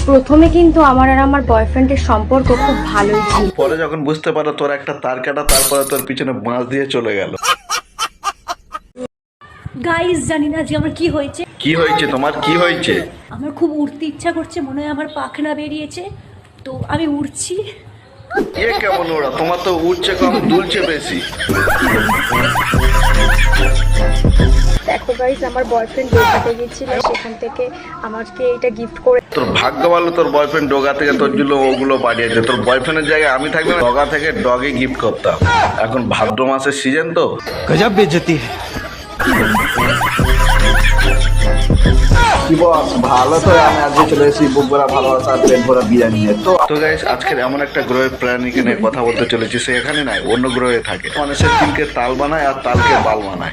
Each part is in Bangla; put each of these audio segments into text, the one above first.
প্রথমে কিন্তু আমার আর আমার বয়ফ্রেন্ডের সম্পর্ক খুব ভালোই ছিল। পরে যখন বুঝতে পারো তোর একটা তার কাটা, তারপরে তোর পিছনে বাঁশ দিয়ে চলে গেল। গাইস জানি না আজকে আমার কি হয়েছে। কি হয়েছে তোমার, কি হয়েছে? আমার খুব উড়তে ইচ্ছা করছে, মনে হয় আমার পাখনা বেরিয়েছে, তো আমি উড়ছি। এ কেমন ওরা, তোমার তো উঠছে কম দুলছে বেশি। দেখো গাইস, আমার বয়ফ্রেন্ড ডোগাতে গিয়েছিল, সেখান থেকে আমাকে এটা গিফট করে। তোর ভাগ্য ভালো, তোর বয়ফ্রেন্ড ডগা থেকে তোর জন্য ওগুলো পাঠিয়েছে। তোর বয়ফ্রেন্ডের জায়গায় আমি থাকলে ডগা থেকে ডগে গিফট করতাম। এখন ভাদ্র মাসের সিজন তো गजब बेइज्जती है। কি বস, ভালো তো। আমি আজকে চলে এসেছি বুক ভরা ভালোবাসা আর পেট ভরা বিরিয়ানি নিয়ে। তো গাইস, আজকের এমন একটা গ্রহের প্রাণীকে নিয়ে কথা বলতে চলেছি। সে এখানে নাই, অন্য গ্রহে থাকে। মানে সে তিলকে তাল বানায় আর তালকে বাল বানায়।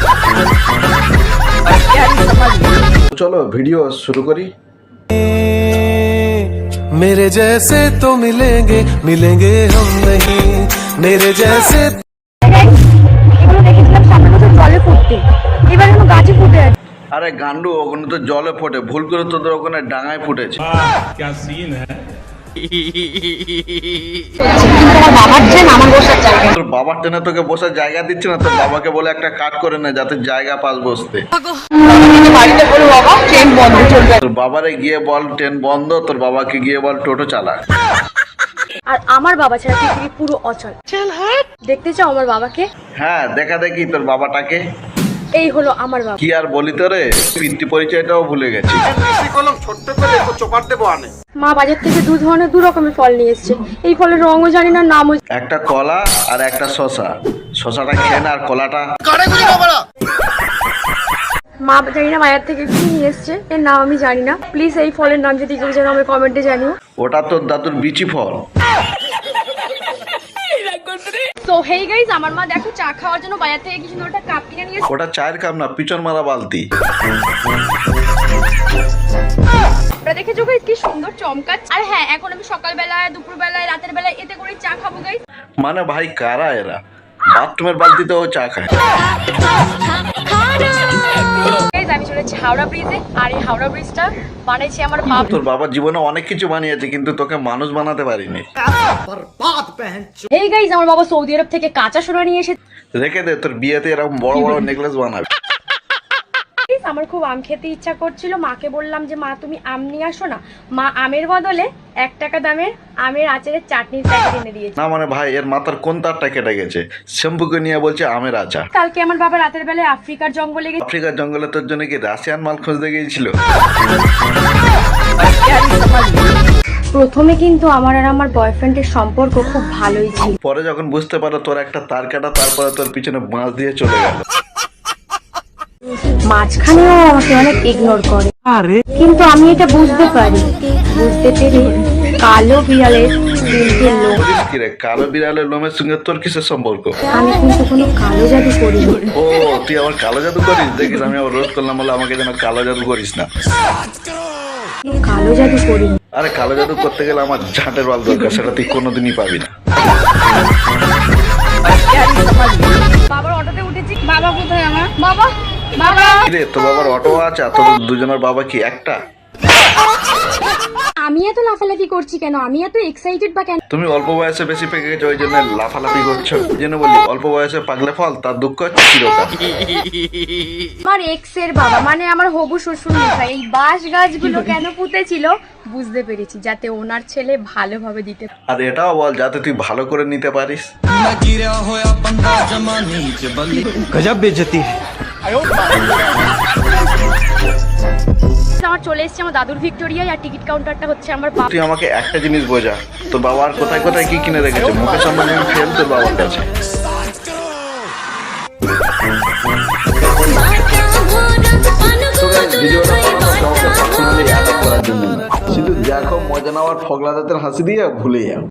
চলো ভিডিও শুরু করি। मेरे जैसे तो मिलेंगे मिलेंगे हम नहीं, मेरे जैसे। এগুলো দেখেছিলাম সামনে বছর জলে ফুটতে, এবার কোনো গাছে ফুটে আছে। আরে গান্ডু, ওখানে তো জলে ফোটে, ভুল করে তোদের ওখানে ডাঙায় ফুটেছে। তোর বাবার ট্রেনে তোকে বসার জায়গা দিচ্ছে না, তোর বাবাকে বলে একটা কাট করে নে যাতে জায়গা পাস বসতে। তোর বাবারে গিয়ে বল ট্রেন বন্ধ, তোর বাবাকে গিয়ে বল টোটো চালা। আর আমার বাবা ছাড়া পৃথিবী পুরো অচল। দেখতে চাও আমার বাবাকে? হ্যাঁ, দেখা দেখি তোর বাবাটাকে। এই হলো আমার বাবা। কি আর বলি তোরে, পিতৃ পরিচয়টাও ভুলে গেছি। মা বাজার থেকে দু রকমের ফল নিয়ে এসেছে। এই ফলের রঙও জানি না, নামও। একটা কলা আর একটা শশা। শশাটা খেয়ে না, আর কলাটা। মা জানি না বাজার থেকে কি নিয়ে এসছে, এর নাম আমি জানি না। প্লিজ এই ফলের নাম যদি কেউ জানো আমাকে কমেন্টে জানিও। ওটা তোর দাদুর বিচি ফল। সো হেই গাইস, আমার মা দেখো চা খাওয়ার জন্য বাজার থেকে কি সুন্দর একটা কাপ কিনে নিয়ে এসেছে। ওটা চায়ের কাপ না, পিছন মারা বালতি। তোমরা দেখেছো গাইস কি সুন্দর চমকাচ্ছে। আর হ্যাঁ, এখন আমি সকালবেলায়, দুপুরবেলায়, রাতের বেলায় এতে করে চা খাবো গাইস। মানে ভাই কারা এরা, বাথরুমের বালতিতেও চা খায়। গাইস আমি চলেছি হাওড়া ব্রিজে, আর এই হাওড়া ব্রিজটা বানিয়েছে আমার বাবা। তোর বাবা জীবনে অনেক কিছু বানিয়েছে, কিন্তু তোকে মানুষ বানাতে পারিনি। এই গাইস, আমার বাবা সৌদি আরব থেকে কাঁচা সোনা নিয়ে এসেছে। রেখে দে, তোর বিয়েতে এরকম বড় বড় নেকলেস বানাবি। আমার খুব আম খেতে ইচ্ছা করছিল, মাকে বললাম যে মা তুমি আম নিয়ে আসো না। মা আমের বদলে 1 টাকা দামের আমের আচারের চাটনির প্যাকেট এনে দিয়েছে। না মানে ভাই, এর মাথার কোন তারটা কেটে গেছে? শ্যাম্পুকে নিয়ে বলছে আমের আচার। কালকে আমার বাবা রাতের বেলায় আফ্রিকার জঙ্গলে গেছে। আফ্রিকার জঙ্গলে তোর জন্য কি রাশিয়ান মাল খুঁজতে গিয়েছিল? প্রথমে কিন্তু আমার আর আমার বয়ফ্রেন্ডের সম্পর্ক খুব ভালোই ছিল। পরে যখন বুঝতে পারো তোর একটা তার কাটা, তারপরে তোর পিছনে বাঁশ দিয়ে চলে গেল। মাঝখানেও আমাকে অনেক ইগনোর করে, কিন্তু আমি এটা বুঝতে পেরে কালো বিড়ালের 3টে লোম। বলিস কি রে, কালো বিড়ালের লোমের সঙ্গে তোর কিসের সম্পর্ক? আমি কিন্তু কোনো কালো জাদু করিনি। ও, তুই আবার কালো জাদু করিস? দেখিস আমি আবার রোধ করলাম বলে আমাকে যেন কালো জাদু করিস না। কালো জাদু করিনি। আরে কালো জাদু করতে গেলে আমার ঝাঁটের বাল দরকার, সেটা তুই কোনোদিনই পাবি না। বাবার অটোতে উঠেছি। বাবা কোথায় আমার? বাবা বাবা রে, তোর বাবার অটো আছে আর তোদের দুজনের বাবা কি একটা? আমি এত লাফালাফি করছি কেন? আমি এত এক্সাইটেড বা কেন? তুমি অল্প বয়সে বেশি পেকে গেছো, ওই জন্য লাফালাফি করছো। ওই জন্য বলি, অল্প বয়সে পাগলে ফল, তার দুঃখ হচ্ছে চিরকাল। আমার এক্স এর বাবা মানে আমার হবু শ্বশুর মশাই এই বাঁশ গাছগুলো কেন পুঁতেছিল বুঝতে পেরেছি, যাতে ওনার ছেলে ভালোভাবে দিতে। আর এটাও বল যাতে তুই ভালো করে নিতে পারিস। गजब बेइज्जती है। আমার চলে এসেছে আমার দাদুর ভিক্টোরিয়ায়, আর টিকিট কাউন্টারটা হচ্ছে আমার বাবা। তুই আমাকে একটা জিনিস বোঝা, তোর বাবা আর কোথায় কোথায় কি কিনে রেখেছে? মুখের সামনে আমি ফেল তোর বাবার কাছে। ভিডিওটা কাউকে পার্সোনালি অ্যাটাক করার জন্য না, শুধু দেখো মজা নেওয়ার ফগলা দাঁতের হাসি দিয়ে ভুলে যাও।